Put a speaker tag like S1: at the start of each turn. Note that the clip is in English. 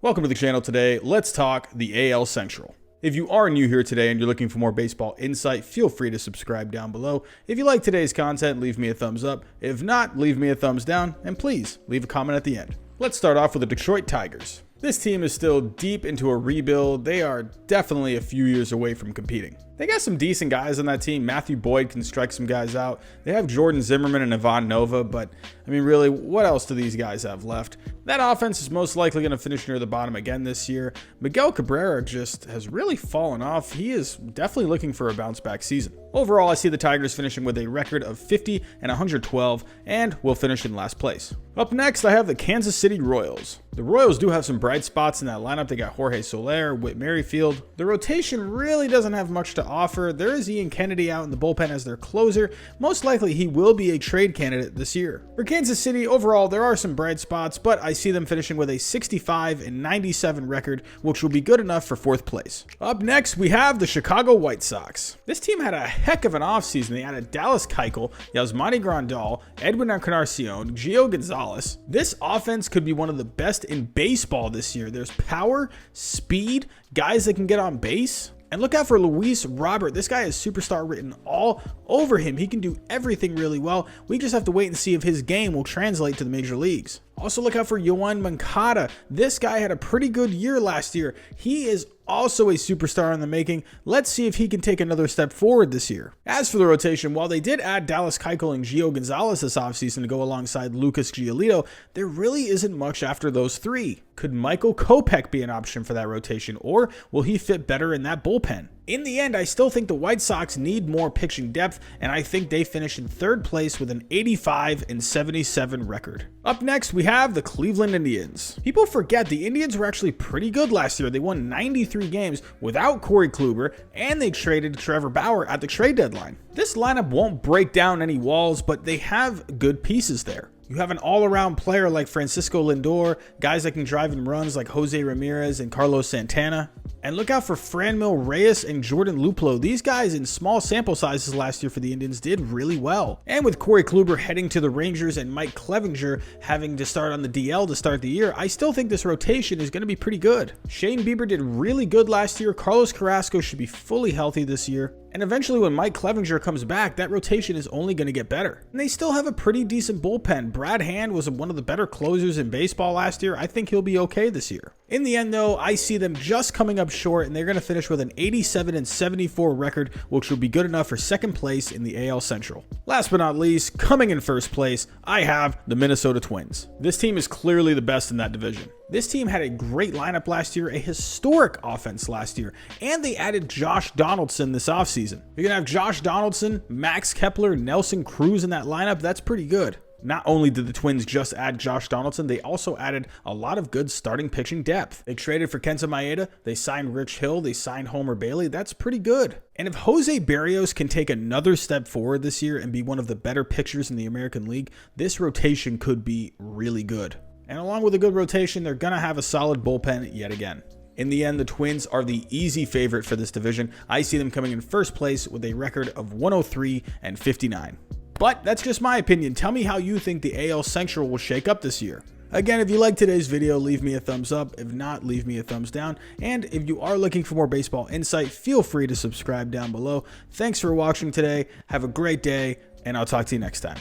S1: Welcome to the channel. Today, let's talk the AL Central. If you are new here today and you're looking for more baseball insight, feel free to subscribe down below. If you like today's content, leave me a thumbs up. If not, leave me a thumbs down, and please leave a comment at the end. Let's start off with the Detroit Tigers. This team is still deep into a rebuild. They are definitely a few years away from competing. They got some decent guys on that team. Matthew Boyd can strike some guys out. They have Jordan Zimmerman and Ivan Nova, but I mean, really, what else do these guys have left? That offense is most likely going to finish near the bottom again this year. Miguel Cabrera just has really fallen off. He is definitely looking for a bounce back season. Overall, I see the Tigers finishing with a record of 50 and 112 and will finish in last place. Up next, I have the Kansas City Royals. The Royals do have some bright spots in that lineup. They got Jorge Soler, Whit Merrifield. The rotation really doesn't have much to offer. There is Ian Kennedy out in the bullpen as their closer. Most likely he will be a trade candidate this year. For Kansas City, overall, there are some bright spots, but I see them finishing with a 65 and 97 record, which will be good enough for fourth place. Up next, we have the Chicago White Sox. This team had a heck of an offseason. They added Dallas Keuchel, Yasmani Grandal, Edwin Encarnacion, Gio Gonzalez. This offense could be one of the best in baseball this year. There's power, speed, guys that can get on base. And look out for Luis Robert. This guy has superstar written all over him. He can do everything really well. We just have to wait and see if his game will translate to the major leagues. Also look out for Yoan Moncada. This guy had a pretty good year last year. He is also a superstar in the making. Let's see if he can take another step forward this year. As for the rotation, while they did add Dallas Keuchel and Gio Gonzalez this offseason to go alongside Lucas Giolito, there really isn't much after those three. Could Michael Kopech be an option for that rotation, or will he fit better in that bullpen? In the end, I still think the White Sox need more pitching depth, and I think they finish in third place with an 85 and 77 record. Up next, we have the Cleveland Indians. People forget the Indians were actually pretty good last year. They won 93 games without Corey Kluber, and they traded Trevor Bauer at the trade deadline. This lineup won't break down any walls, but they have good pieces there. You have an all-around player like Francisco Lindor, guys that can drive in runs like Jose Ramirez and Carlos Santana. And look out for Franmil Reyes and Jordan Luplow. These guys in small sample sizes last year for the Indians did really well. And with Corey Kluber heading to the Rangers and Mike Clevinger having to start on the DL to start the year, I still think this rotation is going to be pretty good. Shane Bieber did really good last year. Carlos Carrasco should be fully healthy this year. And eventually when Mike Clevinger comes back, that rotation is only going to get better. And they still have a pretty decent bullpen. Brad Hand was one of the better closers in baseball last year. I think he'll be okay this year. In the end though, I see them just coming up short, and they're going to finish with an 87 and 74 record, which will be good enough for second place in the AL Central. Last but not least, coming in first place, I have the Minnesota Twins. This team is clearly the best in that division. This team had a great lineup last year, a historic offense last year, and they added Josh Donaldson this offseason. You're going to have Josh Donaldson, Max Kepler, Nelson Cruz in that lineup. That's pretty good. Not only did the Twins just add Josh Donaldson, they also added a lot of good starting pitching depth. They traded for Kenta Maeda, they signed Rich Hill, they signed Homer Bailey. That's pretty good. And if Jose Barrios can take another step forward this year and be one of the better pitchers in the American League, this rotation could be really good. And along with a good rotation, they're going to have a solid bullpen yet again. In the end, the Twins are the easy favorite for this division. I see them coming in first place with a record of 103 and 59. But that's just my opinion. Tell me how you think the AL Central will shake up this year. Again, if you liked today's video, leave me a thumbs up. If not, leave me a thumbs down. And if you are looking for more baseball insight, feel free to subscribe down below. Thanks for watching today. Have a great day, and I'll talk to you next time.